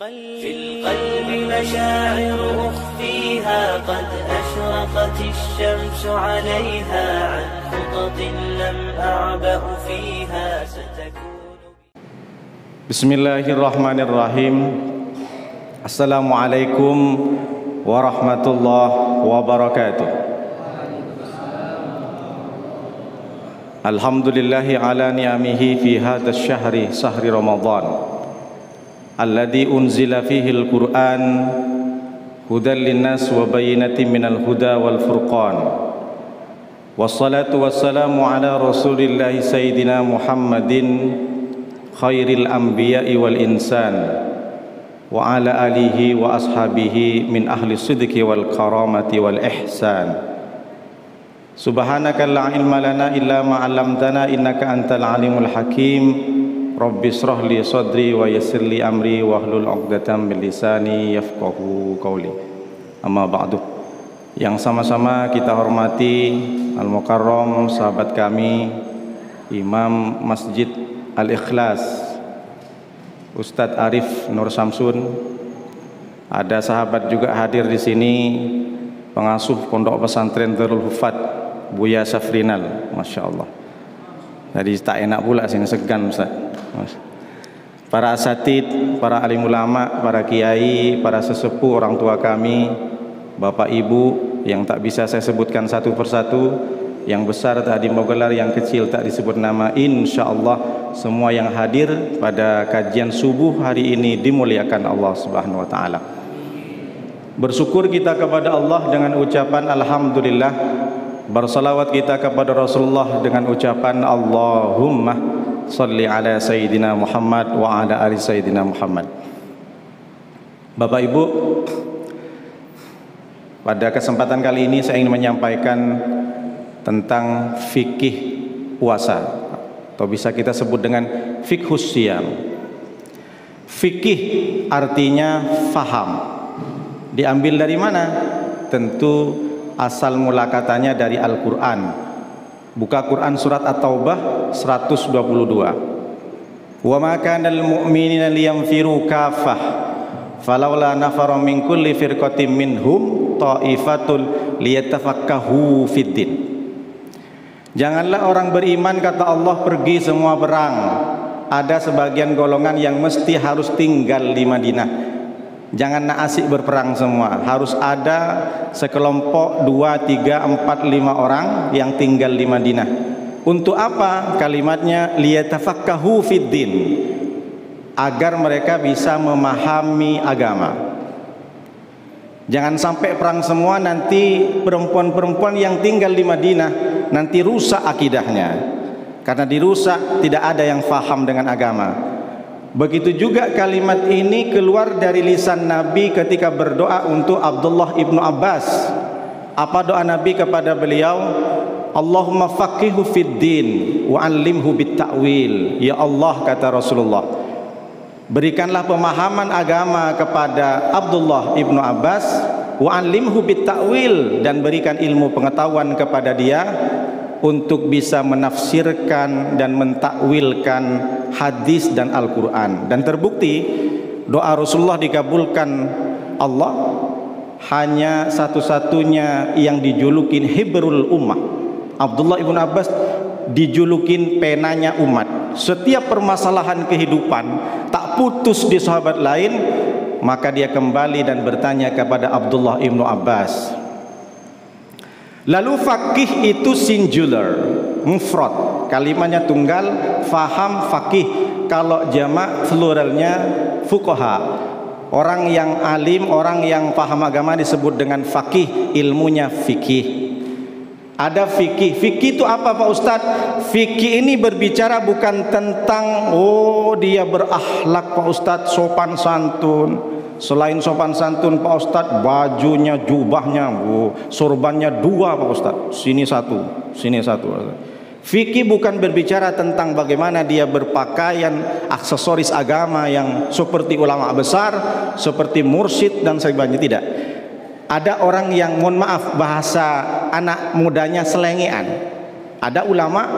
في القلب مشاعر أخفيها قد أشرقت الشمس عليها عن خطط لم أعبأ فيها ستكون. بسم الله الرحمن الرحيم. السلام عليكم ورحمة الله وبركاته. الحمد لله على نعمه في هذا الشهر شهر رمضان الذي أنزل فيه القرآن هدى للناس وبينة من الهدى والفرقان والصلاة والسلام على رسول الله سيدنا محمد خير الأنبياء والإنسان وعلى آله وأصحابه من أهل الصدق والكرامة والإحسان. سبحانك لا علم لنا إلا ما علمتنا إنك أنت العليم الحكيم. Rabbi shrah li sadri wa yassir li amri wahlul 'uqdatam min lisani yafqahu qawli. Amma ba'du. Yang sama-sama kita hormati Al-Mukarram sahabat kami Imam Masjid Al-Ikhlas Ustadz Arif Nur Samsun. Ada sahabat juga hadir di sini, pengasuh Pondok Pesantren Darul Hufat Buya Safrinal, Masya Allah. Jadi tak enak pula sini, segan Ustaz. Para asatid, para alim ulama, para kiai, para sesepuh, orang tua kami, bapak ibu yang tak bisa saya sebutkan satu persatu, yang besar tadi mau gelar, yang kecil tak disebut nama, insyaallah semua yang hadir pada kajian subuh hari ini dimuliakan Allah Subhanahu wa taala. Bersyukur kita kepada Allah dengan ucapan alhamdulillah, bersalawat kita kepada Rasulullah dengan ucapan Allahumma Salli ala Sayyidina Muhammad wa ala ali Sayyidina Muhammad. Bapak Ibu, pada kesempatan kali ini saya ingin menyampaikan tentang fikih puasa, atau bisa kita sebut dengan fikhus siyam. Fikih artinya faham. Diambil dari mana? Tentu asal mula katanya dari Al-Quran. Buka Quran surat At-Taubah 122. Wa ma kana lil mu'minina liyanfiru kaffah falawla nafara min kulli firqatin minhum ta'ifatul liyatafaqahu fiddin. Janganlah orang beriman, kata Allah, pergi semua perang. Ada sebagian golongan yang mesti harus tinggal di Madinah. Jangan nak asik berperang semua. Harus ada sekelompok 2, 3, 4, 5 orang yang tinggal di Madinah. Untuk apa? Kalimatnya liyatafaqahu fiddin, agar mereka bisa memahami agama. Jangan sampai perang semua, nanti perempuan-perempuan yang tinggal di Madinah nanti rusak akidahnya. Karena dirusak, tidak ada yang faham dengan agama. Begitu juga kalimat ini keluar dari lisan Nabi ketika berdoa untuk Abdullah ibnu Abbas. Apa doa Nabi kepada beliau? Allahumma faqihu fid din wa 'allimhu bit ta'wil. Ya Allah, kata Rasulullah, berikanlah pemahaman agama kepada Abdullah ibnu Abbas, wa 'allimhu bit ta'wil, dan berikan ilmu pengetahuan kepada dia untuk bisa menafsirkan dan mentakwilkan hadis dan Al-Quran. Dan terbukti doa Rasulullah dikabulkan Allah. Hanya satu-satunya yang dijulukin Hibrul Ummah, Abdullah ibn Abbas, dijulukin penanya umat. Setiap permasalahan kehidupan tak putus di sahabat lain, maka dia kembali dan bertanya kepada Abdullah ibn Abbas. Lalu fakih itu singular, mufrad, kalimatnya tunggal, faham fakih. Kalau jamak pluralnya fuqaha. Orang yang alim, orang yang paham agama disebut dengan fakih, ilmunya fikih. Ada fikih. Fikih itu apa Pak Ustadz? Fikih ini berbicara bukan tentang dia berakhlak Pak Ustadz, sopan santun. Selain sopan santun Pak Ustadz, bajunya, jubahnya, sorbannya 2 Pak Ustadz, sini 1, sini 1. Fikih bukan berbicara tentang bagaimana dia berpakaian, aksesoris agama yang seperti ulama besar, seperti mursyid dan sebagainya. Tidak. Ada orang yang, mohon maaf bahasa anak mudanya, selengean. Ada ulama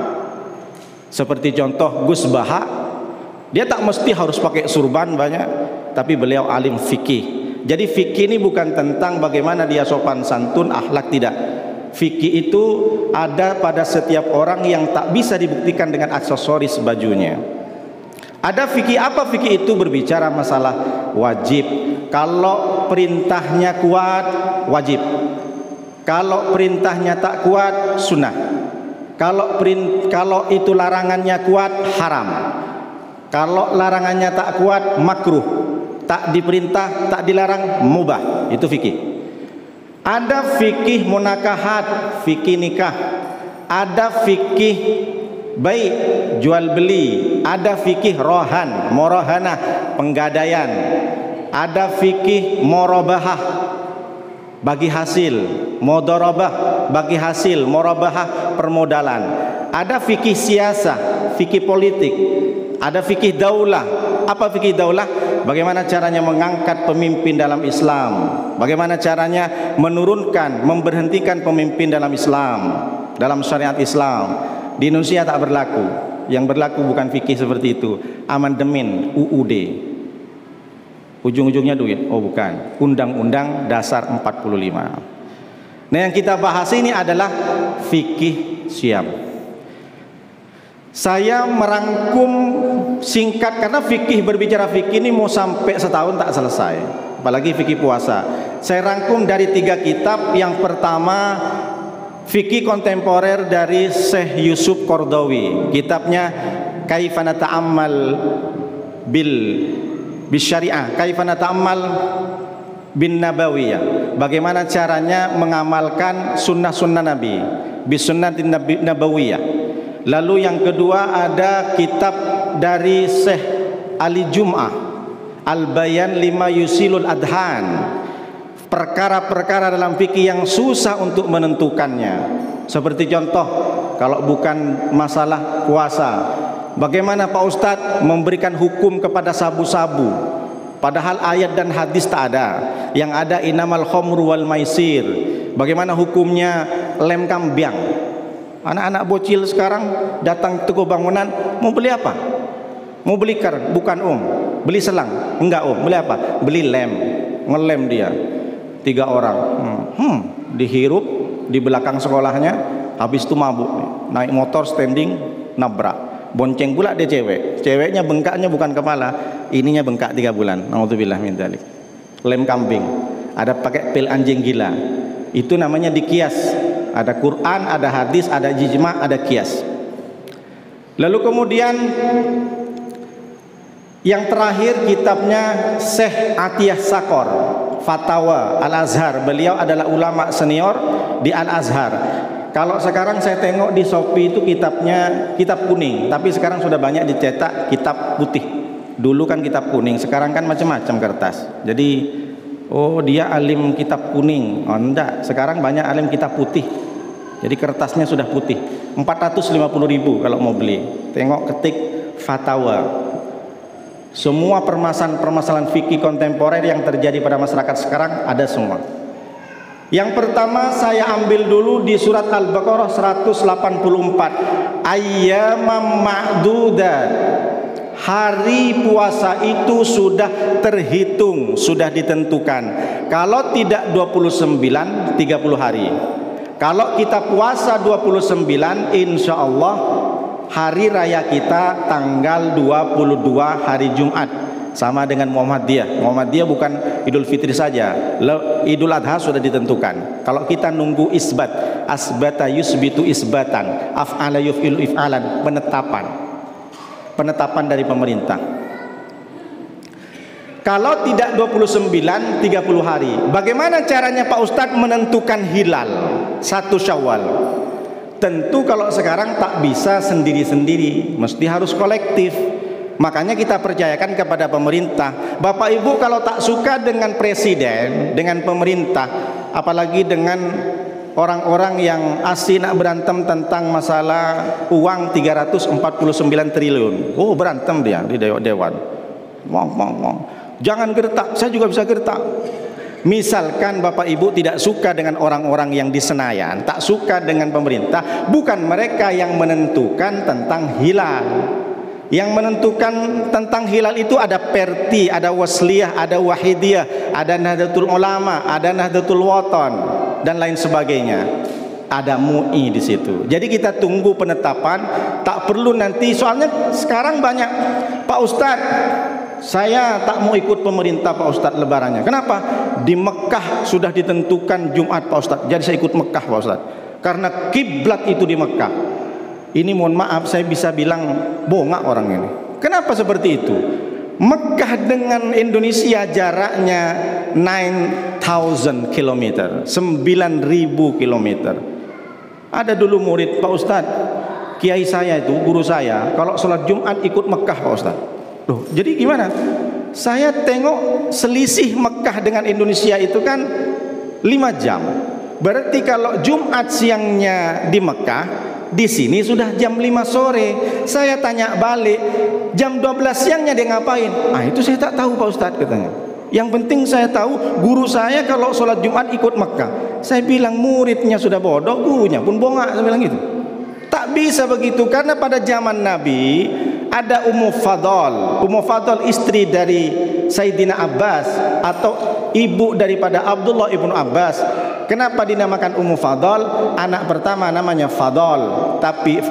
seperti contoh Gus Baha, dia tak mesti harus pakai surban banyak. tapi beliau alim fikih. Jadi fikih ini bukan tentang bagaimana dia sopan santun, akhlak, tidak. Fikih itu ada pada setiap orang yang tak bisa dibuktikan dengan aksesoris bajunya. Ada fikih apa? Fikih itu berbicara masalah wajib. Kalau perintahnya kuat, wajib. Kalau perintahnya tak kuat, sunnah. Kalau itu larangannya kuat, haram. Kalau larangannya tak kuat, makruh. Tak diperintah, tak dilarang, mubah. Itu fikih. Ada fikih munakahat, fikih nikah. Ada fikih baik, jual beli. Ada fikih rohan, morohanah, penggadaian. Ada fikih morobahah, bagi hasil, modorobah, bagi hasil, morobahah, permodalan. Ada fikih siasah, fikih politik. Ada fikih daulah. Apa fikih daulah? Bagaimana caranya mengangkat pemimpin dalam Islam, bagaimana caranya menurunkan, memberhentikan pemimpin dalam Islam, dalam syariat Islam. Di Indonesia tak berlaku. Yang berlaku bukan fikih seperti itu. Amandemen UUD, ujung-ujungnya duit. Oh bukan, Undang-Undang Dasar 45. Nah, yang kita bahas ini adalah fikih Syiam. Saya merangkum singkat karena fikih, berbicara fikih ini mau sampai setahun tak selesai, apalagi fikih puasa. Saya rangkum dari 3 kitab. Yang pertama, fikih kontemporer dari Syekh Yusuf Qaradawi, kitabnya Kaifa Nata'ammal bil Syariah, Kaifa Nata'ammal bin Nabawiyah, bagaimana caranya mengamalkan sunnah-sunnah Nabi, bis sunnatin nabawiyah. Lalu yang kedua ada kitab dari Syekh Ali Jum'ah, Al-Bayan lima yusilul adhan, perkara-perkara dalam fikih yang susah untuk menentukannya. Seperti contoh, kalau bukan masalah puasa, bagaimana Pak Ustadz memberikan hukum kepada sabu-sabu, padahal ayat dan hadis tak ada. Yang ada inamal khamru wal maisir. Bagaimana hukumnya lem kambiang? Anak-anak bocil sekarang datang toko bangunan, mau beli apa? Mau beli kar, bukan beli selang, enggak beli apa? Beli lem, ngelem dia 3 orang, dihirup di belakang sekolahnya, habis itu mabuk, naik motor standing, nabrak, bonceng pula dia ceweknya bengkaknya bukan kepala, ininya bengkak 3 bulan, naudzubillah min dzalik. Lem kambing, ada pakai pil anjing gila, itu namanya dikias. Ada Quran, ada hadis, ada ijma, ada kias. Lalu kemudian yang terakhir kitabnya Syekh Atiyah Sakor, Fatwa Al-Azhar. Beliau adalah ulama senior di Al-Azhar. Kalau sekarang saya tengok di Shopee itu kitabnya kitab kuning, tapi sekarang sudah banyak dicetak kitab putih. Dulu kan kitab kuning, sekarang kan macam-macam kertas. Jadi dia alim kitab kuning. Enggak, sekarang banyak alim kitab putih. Jadi kertasnya sudah putih. 450.000 kalau mau beli. Tengok, ketik fatwa. Semua permasalahan fikih kontemporer yang terjadi pada masyarakat sekarang ada semua. Yang pertama saya ambil dulu di surat Al-Baqarah 184. Ayyamam ma'dudat. Hari puasa itu sudah terhitung, sudah ditentukan. Kalau tidak 29, 30 hari. Kalau kita puasa 29, insya Allah hari raya kita tanggal 22 hari Jumat, sama dengan Muhammadiyah. Muhammadiyah bukan Idul Fitri saja, Idul Adha sudah ditentukan. Kalau kita nunggu isbat, asbata yusbitu isbatan, af'ala yuf'ilu if'alan, penetapan dari pemerintah. Kalau tidak 29, 30 hari. Bagaimana caranya Pak Ustadz menentukan hilal 1 Syawal? Tentu kalau sekarang tak bisa sendiri-sendiri, mesti harus kolektif. Makanya kita percayakan kepada pemerintah. Bapak Ibu kalau tak suka dengan presiden, dengan pemerintah, apalagi dengan orang-orang yang asli nak berantem tentang masalah uang 349 triliun. Berantem dia di dewan. Jangan gertak, saya juga bisa gertak. Misalkan Bapak Ibu tidak suka dengan orang-orang yang di Senayan, tak suka dengan pemerintah, bukan mereka yang menentukan tentang hilal. Yang menentukan tentang hilal itu ada Perti, ada Wasliyah, ada Wahidiyah, ada Nahdlatul Ulama, ada Nahdlatul Wathon dan lain sebagainya. Ada MUI di situ. Jadi kita tunggu penetapan, tak perlu nanti, soalnya sekarang banyak, Pak Ustadz, saya tak mau ikut pemerintah Pak Ustadz lebarannya. Kenapa? Di Mekah sudah ditentukan Jumat Pak Ustadz, jadi saya ikut Mekah Pak Ustadz. Karena kiblat itu di Mekah. Ini mohon maaf, saya bisa bilang bongak orang ini. Kenapa seperti itu? Mekah dengan Indonesia jaraknya 9,000 km, 9.000 km. Ada dulu murid Pak Ustadz, kiai saya itu, guru saya, kalau sholat Jumat ikut Mekah Pak Ustadz. Loh, jadi gimana? Saya tengok selisih Mekah dengan Indonesia itu kan 5 jam. Berarti kalau Jumat siangnya di Mekah, di sini sudah jam 5 sore. Saya tanya balik, jam 12 siangnya dia ngapain? Ah, itu saya tak tahu Pak Ustadz, katanya. Yang penting saya tahu guru saya kalau sholat Jumat ikut Mekah. Saya bilang muridnya sudah bodoh, gurunya pun bongak. Saya bilang gitu. Tak bisa begitu, karena pada zaman Nabi ada Ummu Fadl. Ummu Fadl istri dari Sayyidina Abbas atau ibu daripada Abdullah ibnu Abbas. Kenapa dinamakan Ummu Fadl? Anak pertama namanya Fadl, tapi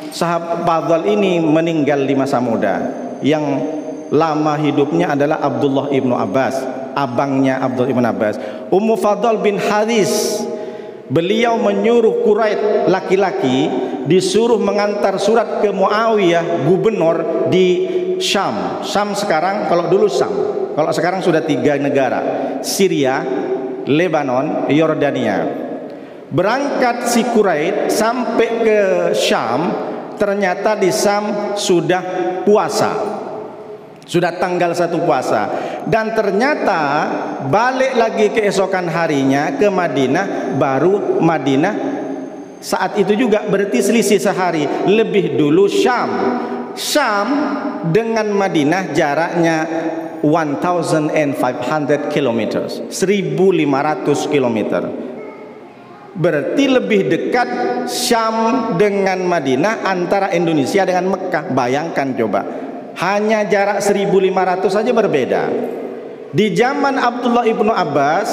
sahabat Fadl ini meninggal di masa muda. Yang lama hidupnya adalah Abdullah ibnu Abbas, abangnya Abdullah ibnu Abbas. Ummu Fadl bin Haris, beliau menyuruh Quraisy laki-laki disuruh mengantar surat ke Muawiyah, gubernur di Syam. Syam sekarang, kalau dulu Syam, kalau sekarang sudah 3 negara, Syria, Lebanon, Yordania. Berangkat si Quraisy sampai ke Syam, ternyata di Syam sudah puasa, sudah tanggal 1 puasa, dan ternyata balik lagi keesokan harinya ke Madinah, baru Madinah saat itu juga, berarti selisih sehari lebih dulu Syam. Syam dengan Madinah jaraknya 1,500 km, 1.500 km. Berarti lebih dekat Syam dengan Madinah antara Indonesia dengan Mekah. Bayangkan coba, hanya jarak 1.500 saja berbeda. Di zaman Abdullah ibnu Abbas,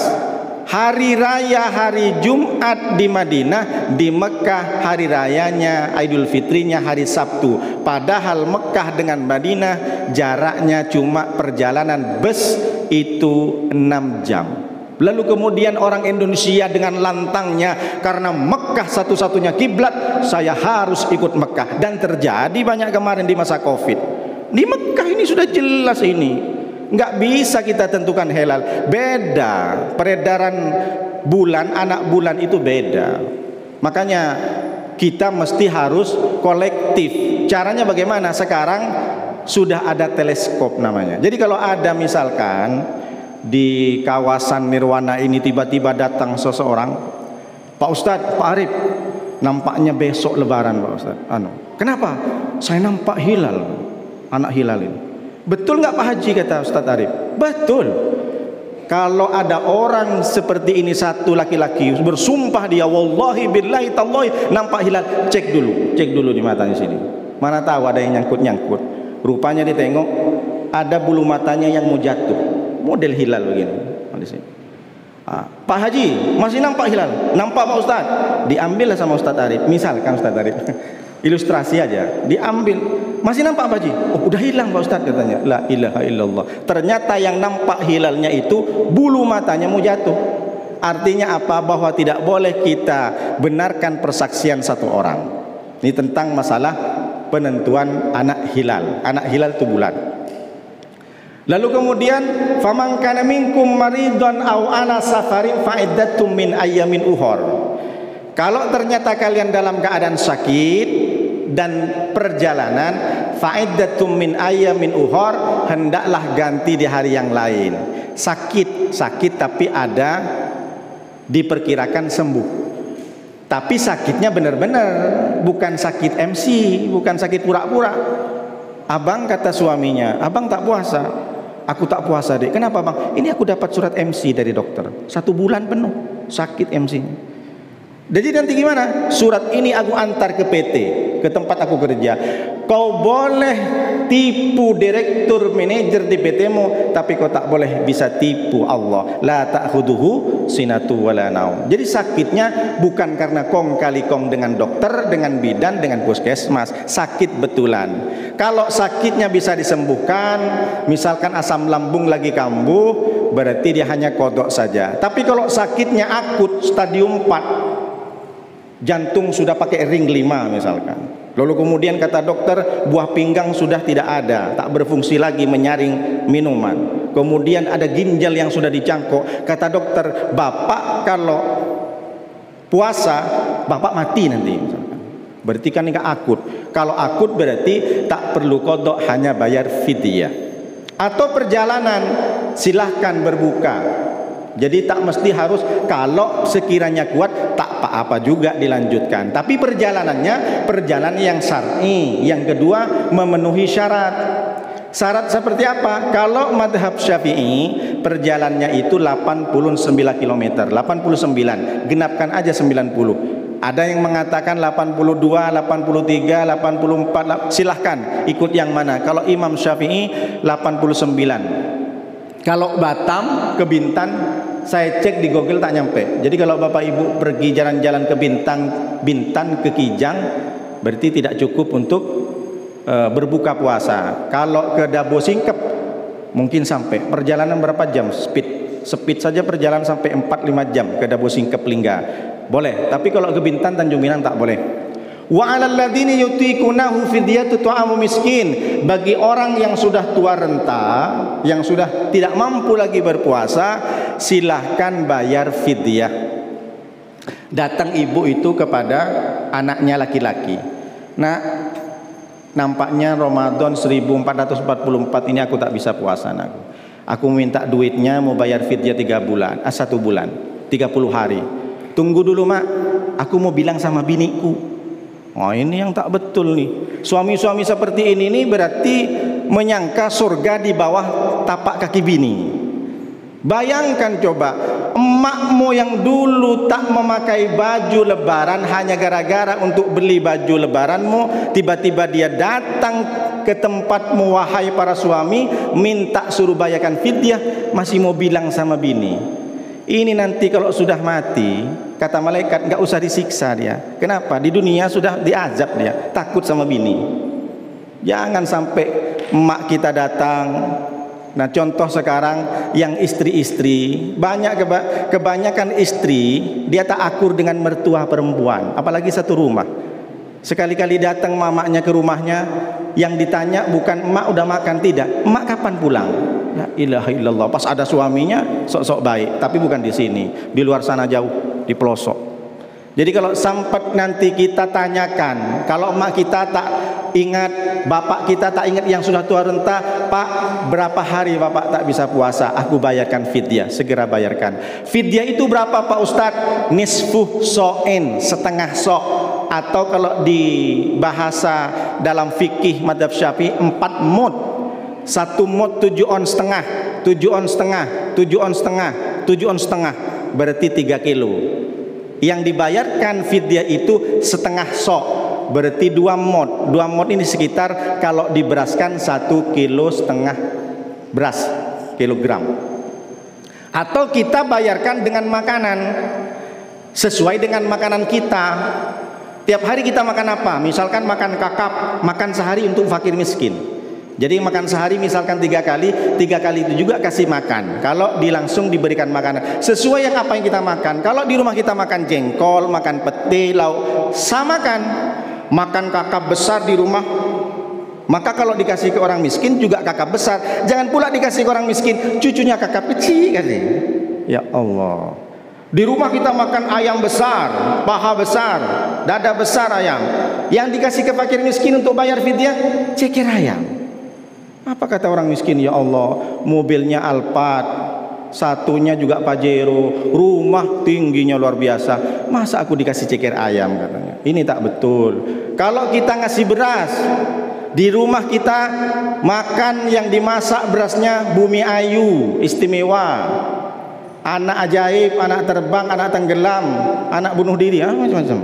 hari raya hari Jumat di Madinah, di Mekah hari rayanya Idul Fitrinya hari Sabtu. Padahal Mekah dengan Madinah jaraknya cuma perjalanan bus itu 6 jam. Lalu kemudian orang Indonesia dengan lantangnya, karena Mekah satu-satunya kiblat, saya harus ikut Mekah. Dan terjadi banyak kemarin di masa Covid. Di Mekah ini sudah jelas ini. Nggak bisa kita tentukan hilal. Beda peredaran bulan, anak bulan itu beda. Makanya kita mesti harus kolektif. Caranya bagaimana? Sekarang sudah ada teleskop namanya. Jadi kalau ada misalkan di kawasan Nirwana ini tiba-tiba datang seseorang, Pak Ustadz, Pak Arif, nampaknya besok lebaran Pak Ustadz. Kenapa? Saya nampak hilal, anak hilal ini. Betul nggak Pak Haji, kata Ustadz Arif? Betul. Kalau ada orang seperti ini, satu laki-laki bersumpah dia, wallahi billahi tallahi nampak hilal, cek dulu di matanya sini. Mana tahu ada yang nyangkut-nyangkut. Rupanya ditengok ada bulu matanya yang mau jatuh, model hilal begini. Pak Haji masih nampak hilal? Nampak Pak Ustadz. Diambillah sama Ustadz Arif, misalkan Ustadz Arif ilustrasi aja, diambil, masih nampak Pak Haji? Oh, udah hilang Pak Ustadz, katanya. La ilaha illallah. Ternyata yang nampak hilalnya itu bulu matanya mau jatuh. Artinya apa? Bahwa tidak boleh kita benarkan persaksian satu orang. Ini tentang masalah penentuan anak hilal. Anak hilal itu bulan. Lalu kemudian faman kana minkum maridun aw ala safarin fa iddatum min ayyamin ukhar. Kalau ternyata kalian dalam keadaan sakit dan perjalanan, fa iddatum min ayyamin ukhar, hendaklah ganti di hari yang lain. Sakit tapi ada diperkirakan sembuh. Tapi sakitnya benar-benar, bukan sakit MC, bukan sakit pura-pura. Abang kata suaminya, abang tak puasa. Aku tak puasa dek. Kenapa bang? Ini aku dapat surat MC dari dokter, 1 bulan penuh sakit MC. Jadi nanti gimana? Surat ini aku antar ke PT, ke tempat aku kerja. Kau boleh tipu direktur manajer di PT-mu, tapi kau tak boleh bisa tipu Allah. La ta'khuduhu sinatu wala naum. Jadi sakitnya bukan karena kong kali kong dengan dokter, dengan bidan, dengan puskesmas. Sakit betulan. Kalau sakitnya bisa disembuhkan, misalkan asam lambung lagi kambuh, berarti dia hanya kodok saja. Tapi kalau sakitnya akut stadium 4, jantung sudah pakai ring 5 misalkan, lalu kemudian kata dokter buah pinggang sudah tidak ada, tak berfungsi lagi menyaring minuman, kemudian ada ginjal yang sudah dicangkok, kata dokter bapak kalau puasa bapak mati nanti misalkan. Berarti kan ini akut. Kalau akut berarti tak perlu kodok, hanya bayar fidyah. Atau perjalanan silahkan berbuka. Jadi tak mesti harus, kalau sekiranya kuat tak apa-apa juga dilanjutkan. Tapi perjalanannya perjalanan yang syar'i. Yang kedua memenuhi syarat. Syarat seperti apa? Kalau madhab Syafi'i perjalanannya itu 89 km, 89, genapkan aja 90. Ada yang mengatakan 82, 83, 84, silahkan ikut yang mana. Kalau Imam Syafi'i 89. Kalau Batam ke Bintan, saya cek di Google tak nyampe. Jadi kalau Bapak Ibu pergi jalan-jalan ke Bintan ke Kijang, berarti tidak cukup untuk berbuka puasa. Kalau ke Dabo Singkep mungkin sampai. Perjalanan berapa jam? Speed saja perjalanan sampai 4-5 jam ke Dabo Singkep Lingga. Boleh, tapi kalau ke Bintan Tanjung Pinang tak boleh. Wa 'alal ladzina yutiqunahu fidyatun ta'amu miskin. Bagi orang yang sudah tua renta, yang sudah tidak mampu lagi berpuasa, silahkan bayar fidyah. Datang ibu itu kepada anaknya laki-laki. Nah, nampaknya Ramadan 1444 ini aku tak bisa puasa anakku. Aku minta duitnya mau bayar fidyah 1 bulan, 30 hari. Tunggu dulu mak, aku mau bilang sama biniku. Oh ini yang tak betul nih. Suami-suami seperti ini nih berarti menyangka surga di bawah tapak kaki bini. Bayangkan coba, emakmu yang dulu tak memakai baju lebaran hanya gara-gara untuk beli baju lebaranmu, tiba-tiba dia datang ke tempatmu wahai para suami, minta suruh bayarkan fidyah, masih mau bilang sama bini. Ini nanti kalau sudah mati, kata malaikat nggak usah disiksa dia. Kenapa? Di dunia sudah diazab dia, takut sama bini. Jangan sampai emak kita datang. Nah contoh sekarang yang istri-istri, kebanyakan istri dia tak akur dengan mertua perempuan, apalagi satu rumah. Sekali-kali datang mamanya ke rumahnya, yang ditanya bukan emak udah makan, tidak, emak kapan pulang. La ilaha illallah. Pas ada suaminya sok-sok baik, tapi bukan di sini, di luar sana jauh, di pelosok. Jadi kalau sampai nanti kita tanyakan, kalau emak kita tak ingat, bapak kita tak ingat yang sudah tua renta, Pak berapa hari bapak tak bisa puasa, aku bayarkan fidyah, segera bayarkan. Fidyah itu berapa Pak Ustadz? Nisfuh so'in, setengah sok. Atau kalau di bahasa dalam fikih madhab Syafi'i 4 mud. 1 mud 7 on setengah, 7 on setengah, 7 on setengah, 7 on setengah, berarti 3 kilo. Yang dibayarkan fidyah itu setengah sok, berarti 2 mod. 2 mod ini sekitar kalau diberaskan 1,5 kilo beras kilogram. Atau kita bayarkan dengan makanan sesuai dengan makanan kita. Tiap hari kita makan apa? Misalkan makan kakap, makan sehari untuk fakir miskin. Jadi makan sehari misalkan 3 kali, 3 kali itu juga kasih makan. Kalau langsung diberikan makanan sesuai yang apa yang kita makan. Kalau di rumah kita makan jengkol, makan pete, lauk, samakan. Makan kakap besar di rumah, maka kalau dikasih ke orang miskin juga kakap besar. Jangan pula dikasih ke orang miskin cucunya kakap kecil kasih. Ya Allah. Di rumah kita makan ayam besar, paha besar, dada besar ayam. Yang dikasih ke fakir miskin untuk bayar fidyah, ceker ayam. Apa kata orang miskin? Ya Allah, mobilnya Alphard, satunya juga Pajero, rumah tingginya luar biasa, masa aku dikasih ceker ayam katanya. Ini tak betul. Kalau kita ngasih beras, di rumah kita makan yang dimasak berasnya Bumi Ayu, istimewa, anak ajaib, anak terbang, anak tenggelam, anak bunuh diri, macam-macam.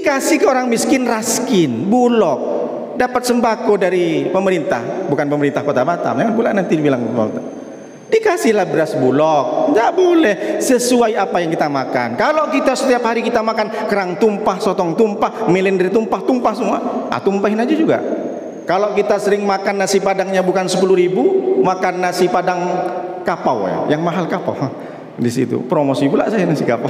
dikasih ke orang miskin Raskin, Bulog, dapat sembako dari pemerintah, bukan pemerintah Kota Batam, jangan pula nanti dibilang dikasihlah beras Bulog. Tidak boleh, sesuai apa yang kita makan. Kalau kita setiap hari kita makan kerang tumpah, sotong tumpah, melendri tumpah semua, tumpahin aja juga. Kalau kita sering makan nasi padangnya bukan 10.000, makan nasi padang kapau ya, yang mahal kapau. Di situ promosi pula saya nasi kapau.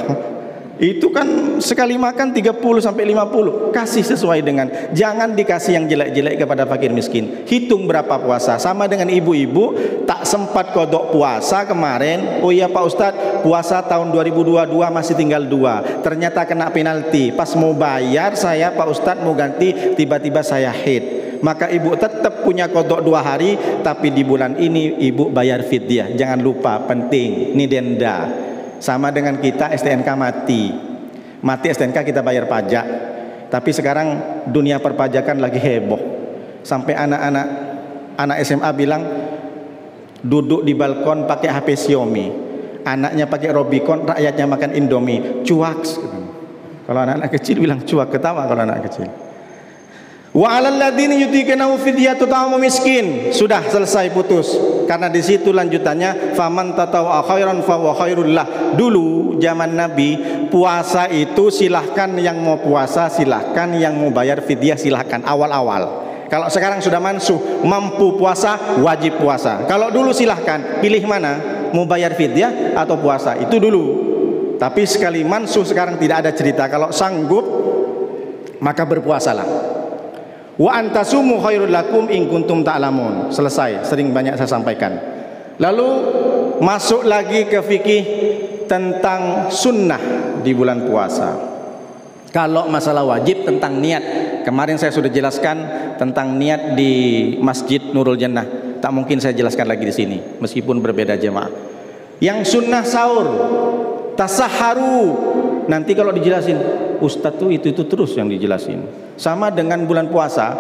Itu kan sekali makan 30 sampai 50. Kasih sesuai dengan, jangan dikasih yang jelek-jelek kepada fakir miskin. Hitung berapa puasa. Sama dengan ibu-ibu tak sempat kodok puasa kemarin. Oh iya Pak Ustadz, puasa tahun 2022 masih tinggal 2. Ternyata kena penalti. Pas mau bayar saya Pak Ustadz mau ganti, tiba-tiba saya haid. Maka ibu tetap punya kodok 2 hari, tapi di bulan ini ibu bayar fidyah. Jangan lupa, penting. Ini denda. Sama dengan kita STNK mati STNK kita bayar pajak. Tapi sekarang dunia perpajakan lagi heboh. Sampai anak SMA bilang duduk di balkon pakai HP Xiaomi, anaknya pakai Robicon, rakyatnya makan Indomie. Cuak. Kalau anak-anak kecil bilang cuak, ketawa kalau anak kecil. Wa 'alal ladzina yutiqinahu fidyatun ta'amu miskin. Sudah selesai, putus. Karena di situ lanjutannya faman tatawwa khairan fa huwa khairul lah. Dulu zaman Nabi puasa itu silahkan, yang mau puasa silahkan, yang mau bayar fidyah silahkan awal-awal. Kalau sekarang sudah mansuh, mampu puasa wajib puasa. Kalau dulu silahkan, pilih mana, mau bayar fidyah atau puasa, itu dulu. Tapi sekali mansuh sekarang tidak ada cerita. Kalau sanggup maka berpuasalah. Wa antasumu khairul lakum in kuntum ta'lamun. Selesai, sering banyak saya sampaikan. Lalu masuk lagi ke fikih tentang sunnah di bulan puasa. Kalau masalah wajib tentang niat, kemarin saya sudah jelaskan tentang niat di Masjid Nurul Jannah. Tak mungkin saya jelaskan lagi di sini meskipun berbeda jemaah. Yang sunnah sahur, tasaharu. Nanti kalau dijelasin, Ustadz tuh itu terus yang dijelasin. Sama dengan bulan puasa.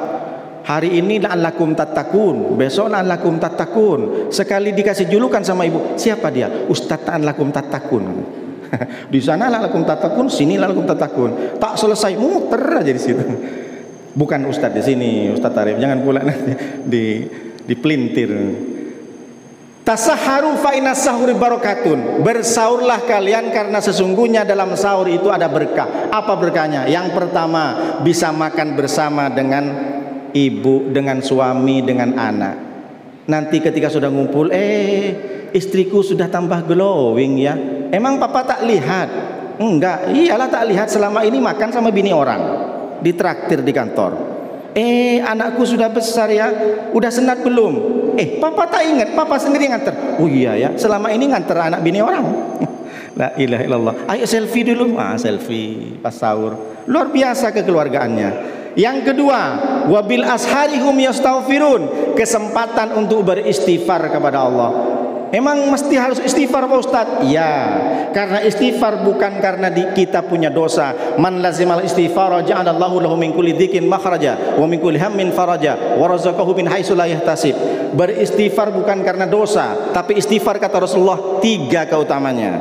Hari ini la'allakum tattaqun, besok la'allakum tattaqun. Sekali dikasih julukan sama ibu, siapa dia? Ustadz la'allakum tattaqun. Di sana la'allakum tattaqun, sini la'allakum tattaqun. Tak selesai, muter aja di situ. Bukan Ustadz di sini, Ustadz Arif. Jangan pula nanti dipelintir. Tasaharu fa inna sahuri barakatun. Bersaurlah kalian karena sesungguhnya dalam sahur itu ada berkah. Apa berkahnya? Yang pertama, bisa makan bersama dengan ibu, dengan suami, dengan anak. Nanti ketika sudah ngumpul, istriku sudah tambah glowing ya. Emang papa tak lihat? Enggak, iyalah tak lihat, selama ini makan sama bini orang, ditraktir di kantor. Anakku sudah besar ya, udah senat belum? Papa tak ingat, papa sendiri nganter. Oh iya ya, selama ini nganter anak bini orang. La ilaha illallah. Ayo selfie dulu. Selfie pas sahur. Luar biasa kekeluargaannya. Yang kedua, wabil asharihum yastaghfirun. Kesempatan untuk beristighfar kepada Allah. Emang mesti harus istighfar Pak Ustadz? Iya, karena istighfar bukan karena kita punya dosa. Man lazimal istighfar ja'alallahu lahu min kulli dzikin makhraja wa min kulli hammin faraja wa razaqahu min haitsu la yahtasib. Beristighfar bukan karena dosa, tapi istighfar kata Rasulullah 3 keutamanya.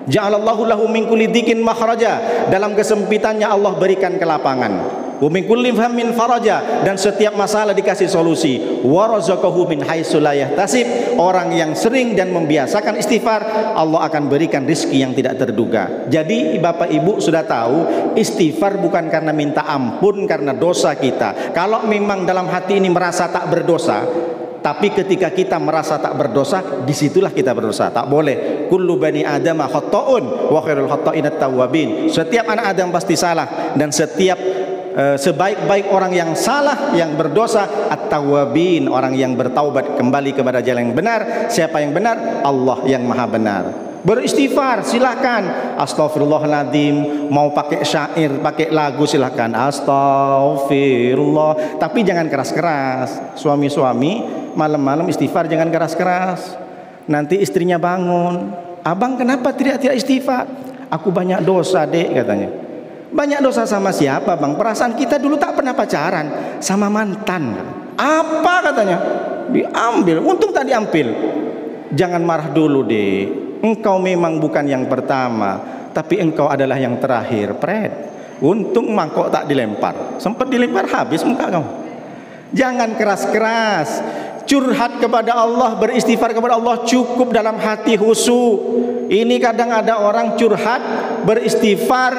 Ja'alallahu lahu min kulli dzikin makhraja, dalam kesempitannya Allah berikan kelapangan. Wa min kulli hammin faraja, dan setiap masalah dikasih solusi. Wa razaqahu min haitsu la yahtasib, orang yang sering dan membiasakan istighfar, Allah akan berikan rizki yang tidak terduga. Jadi Bapak Ibu sudah tahu, istighfar bukan karena minta ampun karena dosa kita. Kalau memang dalam hati ini merasa tak berdosa, tapi ketika kita merasa tak berdosa, disitulah kita berdosa. Tak boleh. Kullu bani Adam khata'un wa khairul khata'in at-tawwabin. Setiap anak Adam pasti salah, dan setiap sebaik-baik orang yang salah, yang berdosa, at-tawwabin, orang yang bertaubat kembali kepada jalan yang benar. Siapa yang benar? Allah yang maha benar. Beristighfar silahkan, astaghfirullahaladzim. Mau pakai syair, pakai lagu silahkan, astaghfirullah. Tapi jangan keras-keras. Suami-suami malam-malam istighfar jangan keras-keras. Nanti istrinya bangun, abang kenapa tidak istighfar? Aku banyak dosa dek, katanya. Banyak dosa sama siapa bang? Perasaan kita dulu tak pernah pacaran, sama mantan. Apa katanya? Diambil, untung tak diambil. Jangan marah dulu deh. Engkau memang bukan yang pertama, tapi engkau adalah yang terakhir. Pret. Untung mangkok tak dilempar. Sempat dilempar habis muka kamu. Jangan keras-keras. Curhat kepada Allah, beristighfar kepada Allah cukup dalam hati khusyuk. Ini kadang ada orang curhat, beristighfar,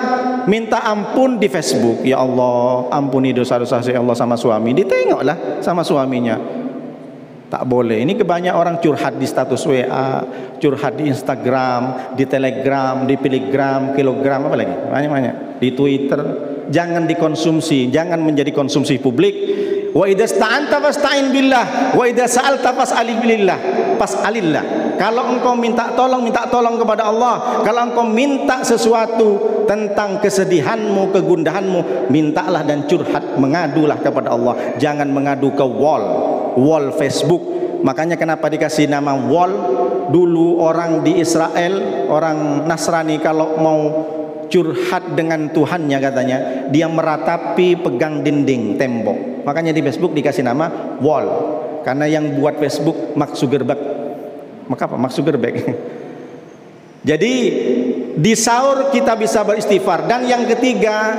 minta ampun di Facebook. Ya Allah, ampuni dosa-dosa saya Allah sama suami. Ditengoklah sama suaminya. Tak boleh. Ini kebanyakan orang curhat di status WA, curhat di Instagram, di Telegram, di Telegram, kilogram, apa lagi? Banyak-banyak. Di Twitter. Jangan dikonsumsi, jangan menjadi konsumsi publik. Wa idza sta'anta fasta'in billah, wa idza sa'alta fas'alillah. Kalau engkau minta tolong kepada Allah. Kalau engkau minta sesuatu tentang kesedihanmu, kegundahanmu, mintalah dan curhat, mengadulah kepada Allah. Jangan mengadu ke wall Facebook. Makanya kenapa dikasih nama wall? Dulu orang di Israel, orang Nasrani kalau mau curhat dengan Tuhannya katanya, dia meratapi pegang dinding tembok. Makanya di Facebook dikasih nama wall. Karena yang buat Facebook Mark Zuckerberg. Maka apa? Mark Zuckerberg. Jadi di sahur kita bisa beristighfar. Dan yang ketiga,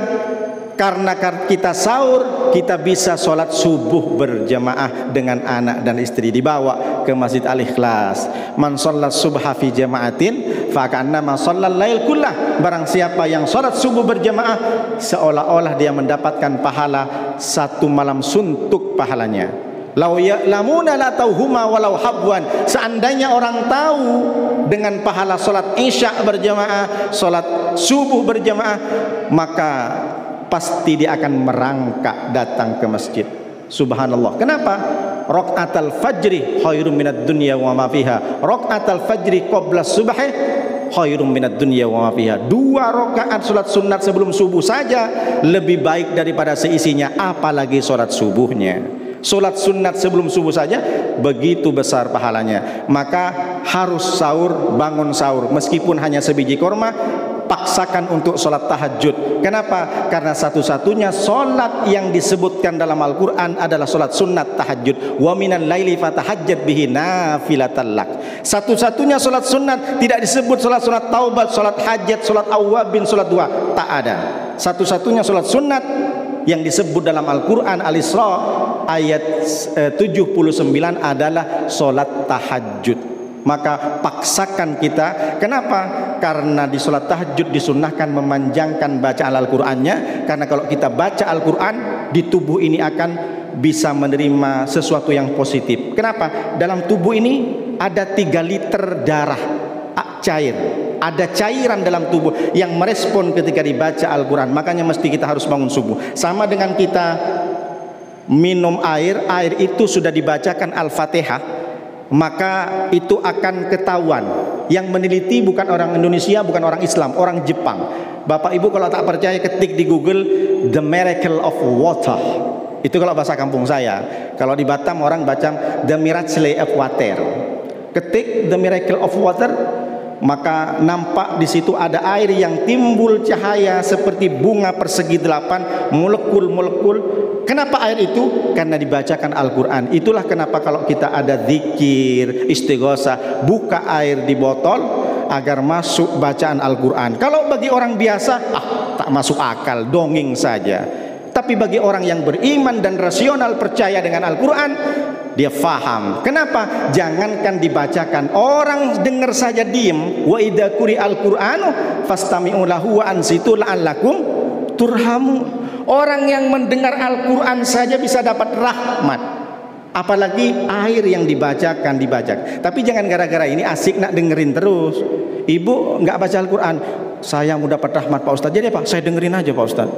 karena kita sahur, kita bisa sholat subuh berjamaah dengan anak dan istri, dibawa ke Masjid Al-Ikhlas. Man sholat subha fi jama'atin fa ka'annama sholal lail kullah. Barang siapa yang sholat subuh berjamaah, seolah-olah dia mendapatkan pahala satu malam suntuk pahalanya. Lau ya'lamuna la tauhuma walau habwan. Seandainya orang tahu dengan pahala sholat isya berjamaah, sholat subuh berjamaah, maka pasti dia akan merangkak datang ke masjid. Subhanallah. Kenapa? Raqatul fajri khairum minad dunya wa ma fiha. Raqatul fajri qabla subhi khairum minad dunya wa ma fiha. 2 rakaat salat sunat sebelum subuh saja lebih baik daripada seisinya, apalagi salat subuhnya. Salat sunat sebelum subuh saja begitu besar pahalanya. Maka harus sahur, bangun sahur meskipun hanya sebiji korma. Paksakan untuk sholat tahajud. Kenapa? Karena satu-satunya sholat yang disebutkan dalam Al-Quran adalah sholat sunat tahajud. Wa minal laili fatahajjad bihi nafilatan lak. Satu-satunya sholat sunat, tidak disebut sholat sunat taubat, sholat hajat, sholat awwabin, sholat dua. Tak ada. Satu-satunya sholat sunat yang disebut dalam Al-Quran Al-Isra ayat 79 adalah sholat tahajud. Maka paksakan kita. Kenapa? Karena di sholat tahajud disunnahkan memanjangkan bacaan Al-Qurannya. Karena kalau kita baca Al-Quran, di tubuh ini akan bisa menerima sesuatu yang positif. Kenapa? Dalam tubuh ini ada 3 liter darah cair. Ada cairan dalam tubuh yang merespon ketika dibaca Al-Quran. Makanya mesti kita harus bangun subuh. Sama dengan kita minum air itu sudah dibacakan Al-Fatihah, maka itu akan ketahuan. Yang meneliti bukan orang Indonesia, bukan orang Islam, orang Jepang. Bapak Ibu kalau tak percaya ketik di Google The Miracle of Water. Itu kalau bahasa kampung saya. Kalau di Batam orang baca The Miracle of Water. Ketik The Miracle of Water, maka nampak di situ ada air yang timbul cahaya seperti bunga persegi 8, molekul-molekul. Kenapa air itu? Karena dibacakan Al-Quran. Itulah kenapa kalau kita ada zikir, istighosah, buka air di botol agar masuk bacaan Al-Quran. Kalau bagi orang biasa, tak masuk akal, dongeng saja. Tapi bagi orang yang beriman dan rasional, percaya dengan Al-Quran, dia faham. Kenapa? Jangankan dibacakan, orang dengar saja diem. Wa idza quri'al Qur'anu fastami'u lahu wa ansitu la'allakum turhamun. Orang yang mendengar Al-Quran saja bisa dapat rahmat, apalagi air yang dibacakan. Tapi jangan gara-gara ini asik nak dengerin terus. Ibu nggak baca Al-Quran, saya mau dapat rahmat Pak Ustadz, jadi apa? Saya dengerin aja Pak Ustadz.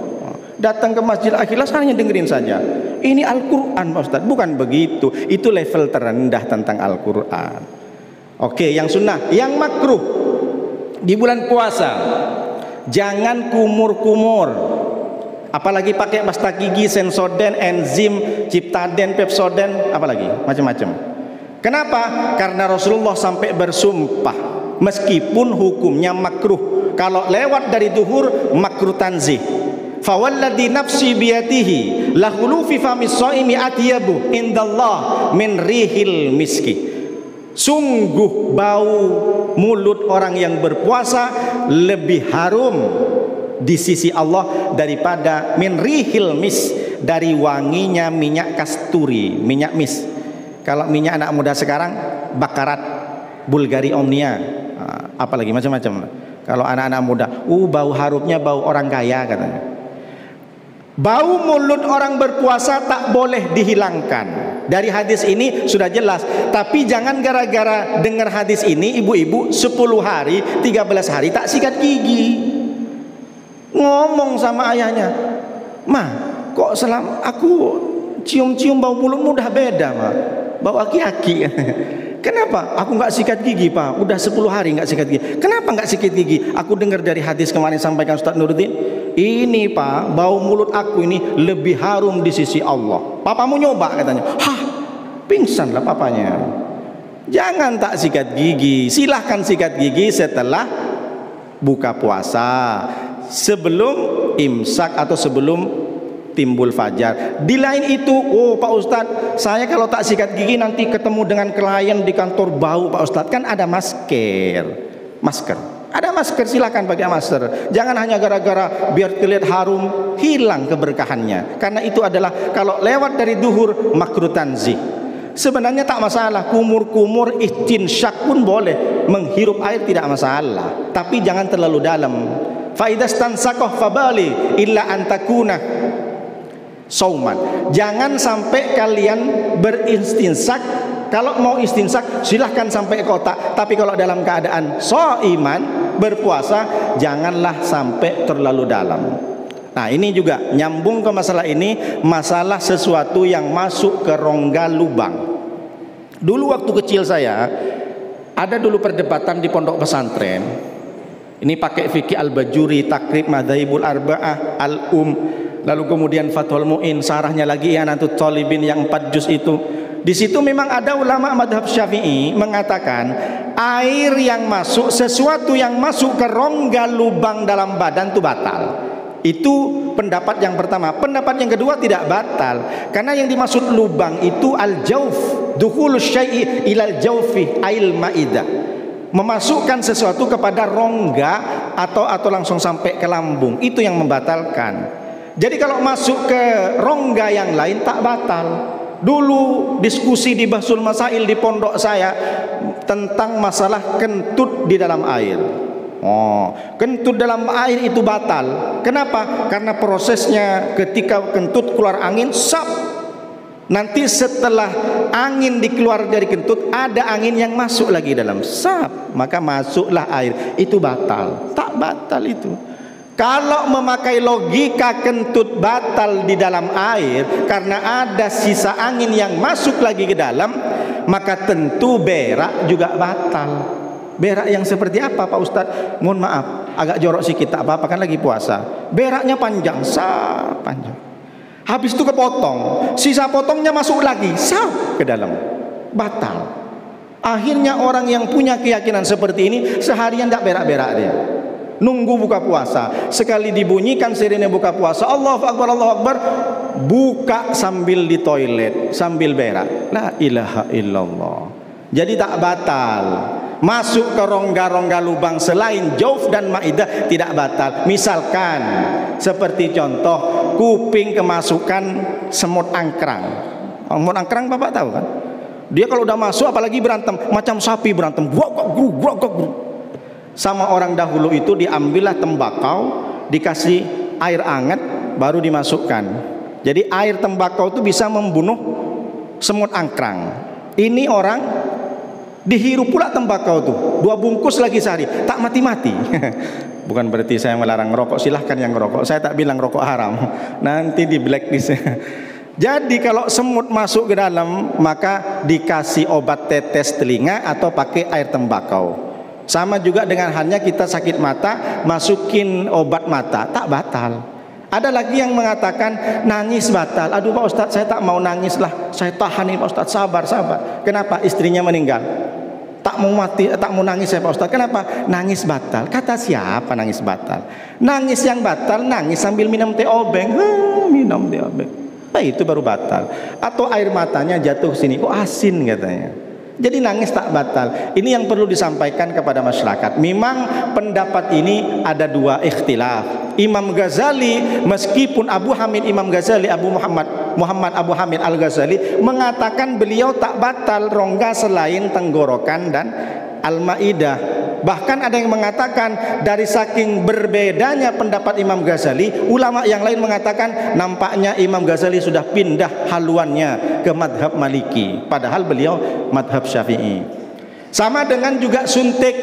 Datang ke Masjid Al-Ikhlas hanya dengerin saja. Ini Al-Quran Pak Ustadz. Bukan begitu. Itu level terendah tentang Al-Quran. Oke, yang sunnah. Yang makruh di bulan puasa, jangan kumur-kumur. Apalagi pakai pasta gigi, Sensoden, enzim, Ciptaden, Pepsoden, apalagi macam-macam. Kenapa? Karena Rasulullah sampai bersumpah, meskipun hukumnya makruh, kalau lewat dari duhur makruh tanzih. Fawalladhi nafsi biyatihi lahulu fi famis shaimi atyabu indallah min rihil miski. Sungguh bau mulut orang yang berpuasa lebih harum di sisi Allah daripada min rihil mis, dari wanginya minyak kasturi, minyak mis. Kalau minyak anak muda sekarang bakarat, Bulgari Omnia, apalagi macam-macam. Kalau anak-anak muda, bau harumnya bau orang kaya katanya. Bau mulut orang berpuasa tak boleh dihilangkan. Dari hadis ini sudah jelas. Tapi jangan gara-gara dengar hadis ini ibu-ibu 10 hari, 13 hari tak sikat gigi. Ngomong sama ayahnya, "Ma, kok aku cium-cium bau mulutmu udah beda, Ma. Bau aki-aki." "Kenapa? Aku nggak sikat gigi, Pak. Udah 10 hari nggak sikat gigi." "Kenapa nggak sikat gigi?" "Aku dengar dari hadis kemarin sampaikan Ustaz Nuruddin. Ini, Pak, bau mulut aku ini lebih harum di sisi Allah. Papamu nyoba," katanya. "Hah, pingsan lah papanya." Jangan tak sikat gigi. Silahkan sikat gigi setelah buka puasa, sebelum imsak atau sebelum timbul fajar. Di lain itu, Pak Ustadz, saya kalau tak sikat gigi nanti ketemu dengan klien di kantor bau, Pak Ustadz. Kan ada masker. Ada masker, silakan pakai masker. Jangan hanya gara-gara biar terlihat harum, hilang keberkahannya. Karena itu adalah kalau lewat dari duhur makruh tanzih. Sebenarnya tak masalah, kumur-kumur istinsyak pun boleh, menghirup air tidak masalah, tapi jangan terlalu dalam. Fa idastansakoh fabali illa antakuna sauman. Jangan sampai kalian berinstinsak. Kalau mau istinsak silahkan sampai kotak, tapi kalau dalam keadaan soiman, berpuasa, janganlah sampai terlalu dalam. Nah, ini juga nyambung ke masalah ini, masalah sesuatu yang masuk ke rongga lubang. Dulu waktu kecil saya ada dulu perdebatan di pondok pesantren. Ini pakai fikih Al-Bajuri, Takrib Madzhabul Arba'ah, lalu kemudian Fathul Mu'in, sarahnya lagi I'anatut Thalibin yang 4 juz itu. Di situ memang ada ulama madhab Syafi'i mengatakan air yang masuk, sesuatu yang masuk ke rongga lubang dalam badan itu batal. Itu pendapat yang pertama. Pendapat yang kedua tidak batal, karena yang dimaksud lubang itu al-jauf, dukhulus syai'i ilal jaufi ail maidah, memasukkan sesuatu kepada rongga atau langsung sampai ke lambung. Itu yang membatalkan. Jadi kalau masuk ke rongga yang lain tak batal. Dulu diskusi di Bahsul Masail di pondok saya tentang masalah kentut di dalam air. Kentut dalam air itu batal. Kenapa? Karena prosesnya ketika kentut keluar angin, sap. Nanti setelah angin dikeluar dari kentut, ada angin yang masuk lagi dalam, sap. Maka masuklah air. Itu batal. Tak batal itu. Kalau memakai logika kentut batal di dalam air karena ada sisa angin yang masuk lagi ke dalam, maka tentu berak juga batal. Berak yang seperti apa, Pak Ustadz? Mohon maaf, agak jorok sedikit, tak apa-apa kan lagi puasa. Beraknya panjang, panjang. Habis itu kepotong, sisa potongnya masuk lagi, ke dalam, batal. Akhirnya orang yang punya keyakinan seperti ini seharian tidak berak-berak dia. Nunggu buka puasa, sekali dibunyikan sirine buka puasa, Allahu Akbar, Allahu Akbar, buka sambil di toilet, sambil berak. La ilaha illallah. Jadi tak batal. Masuk ke rongga-rongga lubang selain jauf dan maidah tidak batal. Misalkan seperti contoh kuping kemasukan semut angkrang. Semut angkrang Bapak tahu kan? Dia kalau udah masuk apalagi berantem, macam sapi berantem. Sama orang dahulu itu diambillah tembakau, dikasih air hangat, baru dimasukkan. Jadi air tembakau itu bisa membunuh semut angkrang. Ini orang dihirup pula tembakau tuh, 2 bungkus lagi sehari, tak mati-mati. Bukan berarti saya melarang rokok, silahkan yang rokok. Saya tak bilang rokok haram, nanti di blacklist. Jadi kalau semut masuk ke dalam, maka dikasih obat tetes telinga atau pakai air tembakau. Sama juga dengan halnya kita sakit mata, masukin obat mata, tak batal. Ada lagi yang mengatakan nangis batal. Aduh Pak Ustadz, saya tak mau nangis lah, saya tahan ini Pak Ustadz, sabar. Kenapa? Istrinya meninggal, tak mau mati, tak mau nangis saya Pak Ustadz. Kenapa? Nangis batal. Kata siapa nangis batal? Nangis yang batal, nangis sambil minum teh obeng. Minum teh obeng, nah itu baru batal. Atau air matanya jatuh sini, kok asin katanya. Jadi nangis tak batal. Ini yang perlu disampaikan kepada masyarakat. Memang pendapat ini ada 2 ikhtilaf. Imam Ghazali, meskipun Abu Hamid Imam Ghazali, Muhammad Abu Hamid Al-Ghazali mengatakan beliau tak batal rongga selain tenggorokan dan Al-Maidah. Bahkan ada yang mengatakan dari saking berbedanya pendapat Imam Ghazali, ulama yang lain mengatakan nampaknya Imam Ghazali sudah pindah haluannya ke madhab Maliki, padahal beliau madhab Syafi'i. Sama dengan juga suntik.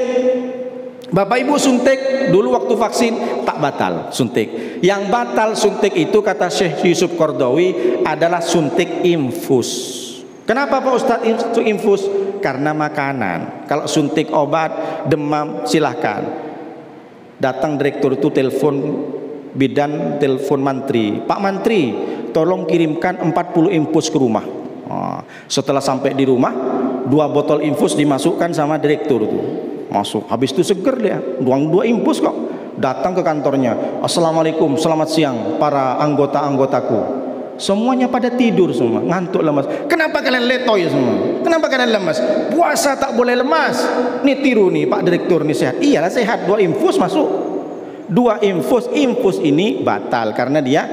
Bapak Ibu, suntik dulu waktu vaksin tak batal suntik. Yang batal suntik itu kata Syekh Yusuf Qaradawi adalah suntik infus. Kenapa Pak Ustadz itu infus? Karena makanan. Kalau suntik obat demam silahkan. Datang direktur itu telepon bidan, telepon mantri, Pak Mantri tolong kirimkan 40 infus ke rumah. Setelah sampai di rumah, 2 botol infus dimasukkan sama direktur itu. Masuk, habis itu seger dia, 2 infus kok. Datang ke kantornya, assalamualaikum, selamat siang para anggota-anggotaku. Semuanya pada tidur semua, ngantuk, lemas. Kenapa kalian letoy semua? Kenapa kalian lemas? Puasa tak boleh lemas. Nih tiru nih Pak Direktur nih sehat. Iyalah sehat, 2 infus masuk. 2 infus ini batal karena dia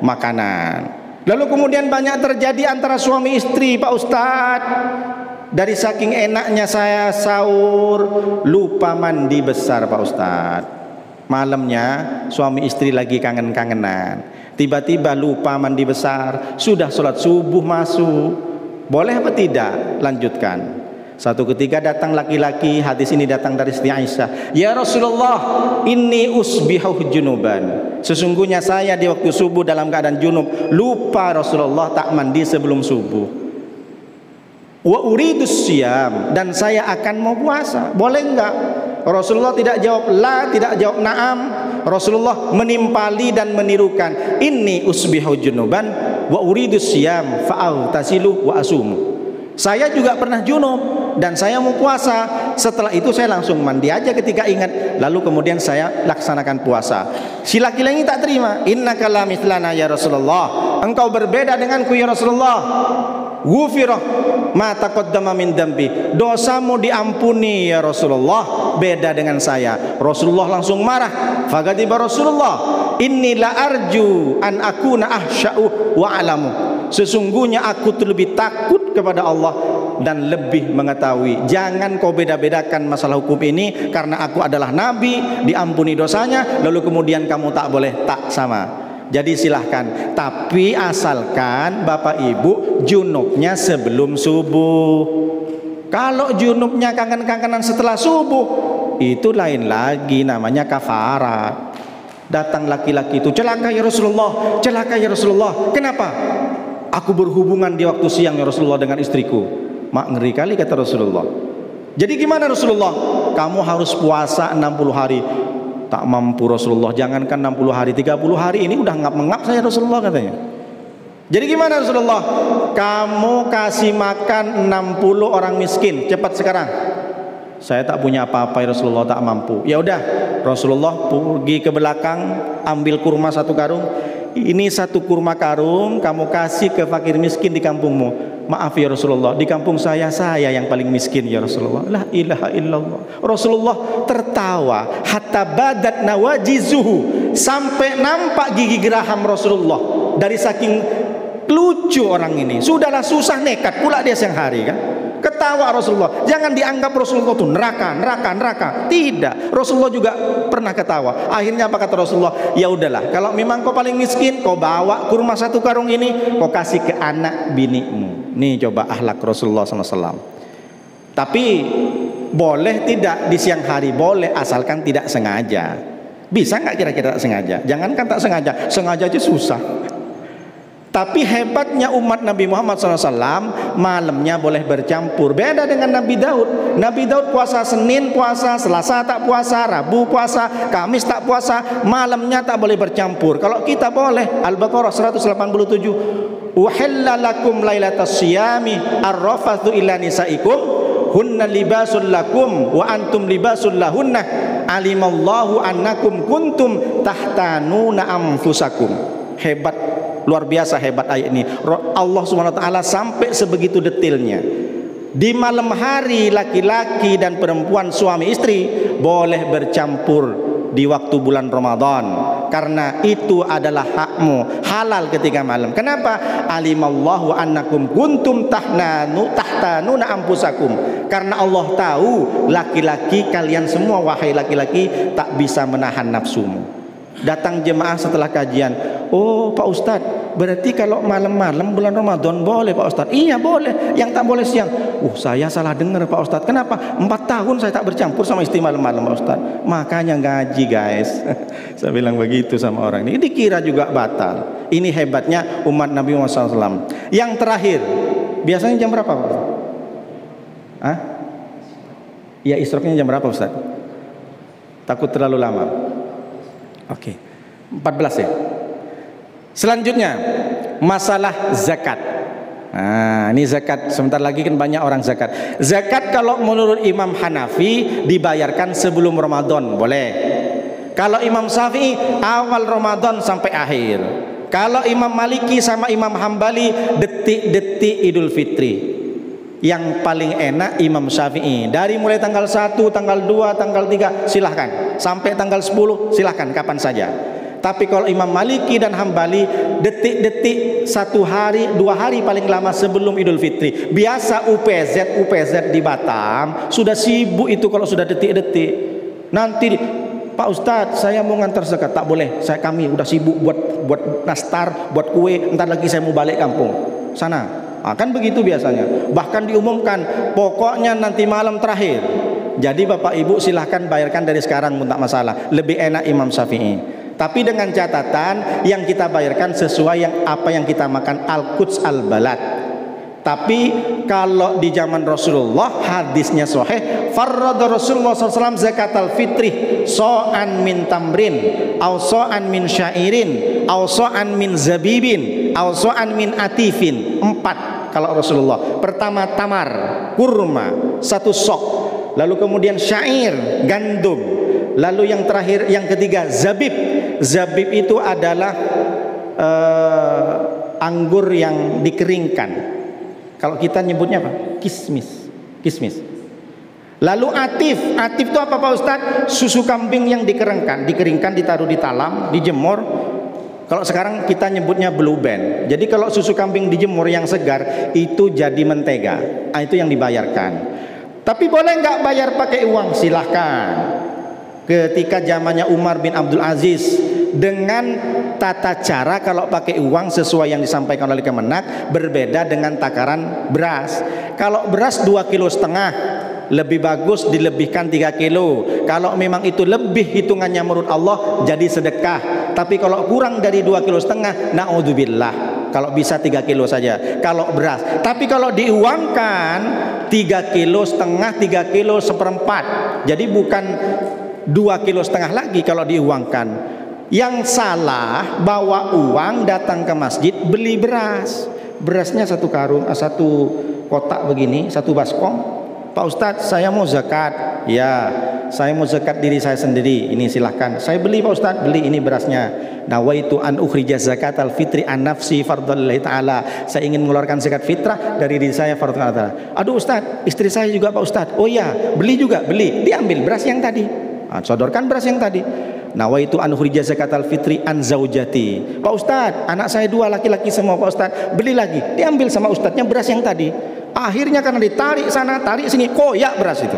makanan. Lalu kemudian banyak terjadi antara suami istri Pak Ustadz. Dari saking enaknya saya sahur, lupa mandi besar Pak Ustadz. Malamnya suami istri lagi kangen-kangenan, tiba-tiba lupa mandi besar. Sudah sholat subuh masuk, boleh apa tidak? Lanjutkan. Satu ketika datang laki-laki, hadis ini datang dari Siti Aisyah, ya Rasulullah, inni usbihu junuban. Sesungguhnya saya di waktu subuh dalam keadaan junub, lupa Rasulullah tak mandi sebelum subuh. Wa uridus siyam, dan saya akan mau puasa, boleh enggak? Rasulullah tidak jawab la, tidak jawab na'am. Rasulullah menimpali dan menirukan, inni usbihu junuban wa uridus siyam fa'aghtasilu wa asumu. Saya juga pernah junub dan saya mau puasa. Setelah itu saya langsung mandi aja ketika ingat, lalu kemudian saya laksanakan puasa. Si laki-laki tak terima, innaka la mithlana ya Rasulullah, engkau berbeda denganku ya Rasulullah. Ghufirah ma taqaddama min dambi, dosamu diampuni ya Rasulullah, beda dengan saya. Rasulullah langsung marah. Fagadiba Rasulullah, inni la arju an akuna ahsya'u wa alamu. Sesungguhnya aku lebih takut kepada Allah dan lebih mengetahui. Jangan kau beda-bedakan masalah hukum ini, karena aku adalah nabi, diampuni dosanya, lalu kemudian kamu tak boleh tak sama. Jadi silahkan, tapi asalkan Bapak Ibu junubnya sebelum subuh. Kalau junubnya kangen-kangenan setelah subuh, itu lain lagi, namanya kafarat. Datang laki-laki itu, celaka ya Rasulullah, celaka ya Rasulullah. Kenapa? Aku berhubungan di waktu siang ya Rasulullah dengan istriku. Mak, ngeri kali kata Rasulullah. Jadi gimana Rasulullah? Kamu harus puasa 60 hari. Tak mampu Rasulullah, jangankan 60 hari, 30 hari ini udah ngap-ngap saya Rasulullah katanya. Jadi gimana Rasulullah? Kamu kasih makan 60 orang miskin, cepat sekarang. Saya tak punya apa-apa ya Rasulullah, tak mampu. Ya udah, Rasulullah pergi ke belakang, ambil kurma 1 karung. Ini 1 kurma karung kamu kasih ke fakir miskin di kampungmu. Maaf ya Rasulullah, di kampung saya yang paling miskin ya Rasulullah. La ilaha illallah. Rasulullah tertawa hatta badat nawajizuhu, sampai nampak gigi geraham Rasulullah. Dari saking lucu orang ini. Sudahlah susah nekat pula dia siang hari kan. Ketawa Rasulullah. Jangan dianggap Rasulullah itu neraka. Tidak. Rasulullah juga pernah ketawa. Akhirnya apa kata Rasulullah? Ya udahlah, kalau memang kau paling miskin, kau bawa kurma 1 karung ini, kau kasih ke anak binimu. Nih coba akhlak Rasulullah SAW. Tapi boleh tidak di siang hari? Boleh, asalkan tidak sengaja. Bisa nggak kira-kira tak sengaja? Jangankan tak sengaja, sengaja aja susah. Tapi hebatnya umat Nabi Muhammad SAW, malamnya boleh bercampur. Beda dengan Nabi Daud. Nabi Daud puasa Senin puasa, Selasa tak puasa, Rabu puasa, Kamis tak puasa, malamnya tak boleh bercampur. Kalau kita boleh. Al-Baqarah 187. Uhilla lakum lailatas siyami ar-rafathu ila nisaikum hunna libasul lakum wa antum libasul lahunna alimallahu annakum kuntum tahtanuna anfusakum. Hebat, luar biasa hebat ayat ini. Allah SWT sampai sebegitu detailnya. Di malam hari laki-laki dan perempuan suami istri boleh bercampur di waktu bulan Ramadan. karena itu adalah hakmu, halal ketika malam. Kenapa? Alimallahu annakum kuntum tahtanuna ampusakum. Karena Allah tahu laki-laki kalian semua, wahai laki-laki, tak bisa menahan nafsumu. Datang jemaah setelah kajian, oh Pak Ustadz, berarti kalau malam-malam bulan Ramadan boleh Pak Ustadz? Iya boleh, yang tak boleh siang. Saya salah dengar Pak Ustadz. Kenapa? 4 tahun saya tak bercampur sama istri malam-malam Pak Ustadz. Makanya ngaji guys. Saya bilang begitu sama orang ini. Dikira juga batal. Ini hebatnya umat Nabi Muhammad SAW. Yang terakhir, biasanya jam berapa Pak Ustadz? Hah? Ya isroknya jam berapa Ustadz? Takut terlalu lama. Oke, 14 ya. Selanjutnya masalah zakat. Nah, ini zakat. Sebentar lagi kan banyak orang zakat. Zakat kalau menurut Imam Hanafi dibayarkan sebelum Ramadan, boleh. Kalau Imam Syafi'i awal Ramadan sampai akhir. Kalau Imam Maliki sama Imam Hambali detik-detik Idul Fitri. Yang paling enak Imam Syafi'i, dari mulai tanggal 1, tanggal 2, tanggal 3 silahkan, sampai tanggal 10 silahkan kapan saja. Tapi kalau Imam Maliki dan Hambali detik-detik 1 hari 2 hari paling lama sebelum Idul Fitri. Biasa UPZ di Batam sudah sibuk itu kalau sudah detik-detik. Nanti Pak Ustadz saya mau ngantar zakat, tak boleh, kami udah sibuk buat nastar, buat kue, entar lagi saya mau balik kampung sana. Akan begitu biasanya. Bahkan diumumkan pokoknya nanti malam terakhir. Jadi Bapak Ibu silahkan bayarkan dari sekarang pun tak masalah. Lebih enak Imam Syafi'i. Tapi dengan catatan yang kita bayarkan sesuai apa yang kita makan, al-quds al-balad. Tapi kalau di zaman Rasulullah hadisnya sahih, farrada Rasulullah SAW zakat al-fitri so'an min tamrin, au so'an min syairin, au so'an min zabibin, au so'an min atifin. 4 kalau Rasulullah. Pertama tamar, kurma, 1 sok. Lalu kemudian syair, gandum. Lalu yang terakhir, yang ketiga zabib. Zabib itu adalah anggur yang dikeringkan. Kalau kita nyebutnya apa? Kismis. Lalu atif itu apa Pak Ustadz? Susu kambing yang dikeringkan, ditaruh di talam, dijemur. Kalau sekarang kita nyebutnya blue band. Jadi kalau susu kambing dijemur yang segar itu jadi mentega. Itu yang dibayarkan. Tapi boleh nggak bayar pakai uang? Silahkan. Ketika zamannya Umar bin Abdul Aziz, dengan tata cara kalau pakai uang sesuai yang disampaikan oleh Kemenak, berbeda dengan takaran beras. Kalau beras 2,5 kilo, lebih bagus dilebihkan 3 kilo. Kalau memang itu lebih hitungannya menurut Allah jadi sedekah. Tapi kalau kurang dari 2,5 kilo, naudzubillah, kalau bisa 3 kilo saja kalau beras. Tapi kalau diuangkan 3,5 kilo, 3 kilo seperempat. Jadi bukan 2,5 kilo lagi kalau diuangkan. Yang salah bawa uang datang ke masjid beli beras. Berasnya 1 karung, 1 kotak begini, 1 baskom. Pak Ustadz saya mau zakat. Ya, saya mau zakat diri saya sendiri. Ini silahkan. Saya beli Pak Ustadz, beli ini berasnya. Nawaitu an ukhrija zakat al-fitri an nafsi fardhallahi ta'ala. Saya ingin mengeluarkan zakat fitrah dari diri saya fardhallahi ta'ala. Aduh Ustadz, istri saya juga Pak Ustadz. Oh ya, beli juga, beli. Diambil beras yang tadi. Sodorkan beras yang tadi. Nawaitu an ukhrija zakat al-fitri an zaujati. Pak Ustadz, anak saya 2 laki-laki semua Pak Ustadz. Beli lagi. Diambil sama ustadznya beras yang tadi. Akhirnya karena ditarik sana, tarik sini, koyak beras itu.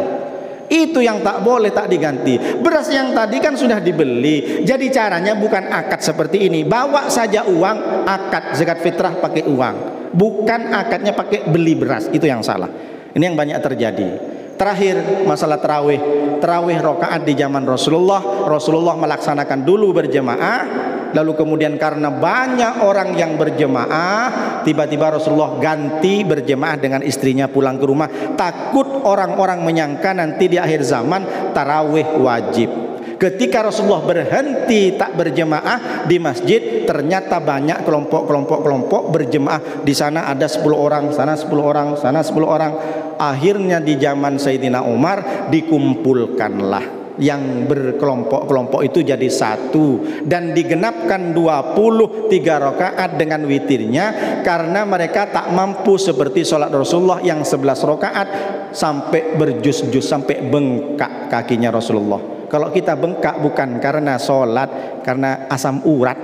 Itu yang tak boleh, tak diganti. Beras yang tadi kan sudah dibeli. Jadi caranya bukan akad seperti ini. Bawa saja uang, akad zakat fitrah pakai uang. Bukan akadnya pakai beli beras. Itu yang salah. Ini yang banyak terjadi. Terakhir masalah tarawih. Tarawih rakaat di zaman Rasulullah melaksanakan dulu berjemaah. Lalu kemudian karena banyak orang yang berjemaah, tiba-tiba Rasulullah ganti berjemaah dengan istrinya pulang ke rumah. Takut orang-orang menyangka nanti di akhir zaman tarawih wajib. Ketika Rasulullah berhenti tak berjemaah di masjid, ternyata banyak kelompok berjemaah. Di sana ada 10 orang, sana 10 orang, sana 10 orang. Akhirnya di zaman Sayyidina Umar dikumpulkanlah yang berkelompok-kelompok itu jadi 1 dan digenapkan 23 rakaat dengan witirnya, karena mereka tak mampu seperti sholat Rasulullah yang 11 rakaat sampai berjus-jus, sampai bengkak kakinya Rasulullah. Kalau kita bengkak bukan karena sholat, karena asam urat.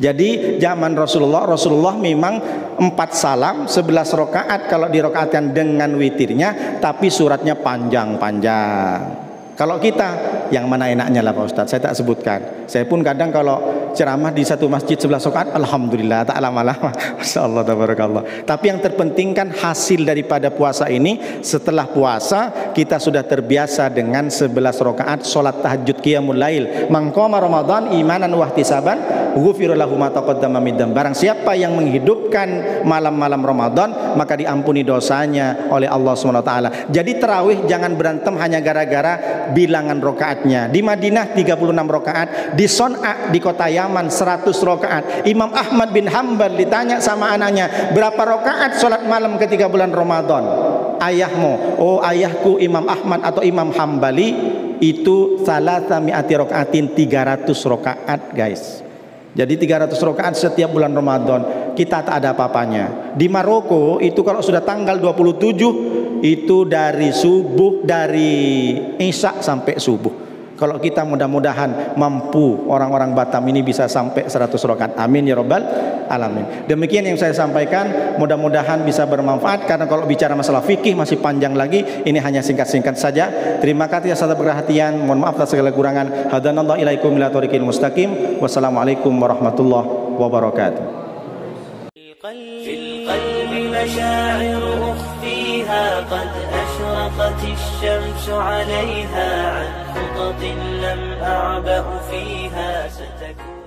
Jadi zaman Rasulullah memang 4 salam 11 rakaat kalau dirakaatkan dengan witirnya, tapi suratnya panjang-panjang. Kalau kita yang mana enaknya lah Pak Ustadz, saya tak sebutkan. Saya pun kadang kalau ceramah di satu masjid 11 rakaat, alhamdulillah tak lama-lama. Masyaallah tabarakallah. Tapi yang terpenting kan hasil daripada puasa ini, setelah puasa kita sudah terbiasa dengan 11 rakaat salat tahajud qiyamul lail. Man qama Ramadan imanan wa ihtisaban ghufira lahu ma taqaddama min dzambi. Barang siapa yang menghidupkan malam-malam Ramadan, maka diampuni dosanya oleh Allah Subhanahu wa taala. Jadi tarawih jangan berantem hanya gara-gara bilangan rakaatnya. Di Madinah 36 rakaat, di Son'a di kota Yaman 100 rakaat. Imam Ahmad bin Hanbal ditanya sama anaknya, berapa rakaat salat malam ketika bulan Ramadan? Ayahmu, oh ayahku Imam Ahmad atau Imam Hambali itu salasami'ati rakaatin 300 rakaat guys. Jadi 300 rakaat setiap bulan Ramadan. Kita tak ada apa-apanya. Di Maroko itu kalau sudah tanggal 27 itu dari subuh, dari Isya sampai subuh. Kalau kita mudah-mudahan mampu orang-orang Batam ini bisa sampai 100 rakaat. Amin ya rabbal alamin. Demikian yang saya sampaikan, mudah-mudahan bisa bermanfaat, karena kalau bicara masalah fikih masih panjang lagi. Ini hanya singkat-singkat saja. Terima kasih atas perhatian. Mohon maaf atas segala kurangan. Hadanallahu ilaikum ila thoriqil mustaqim. Wassalamualaikum warahmatullahi wabarakatuh. في القلب مشاعر أخفيها قد أشرقت الشمس عليها عن خطط لم أعبأ فيها ستكون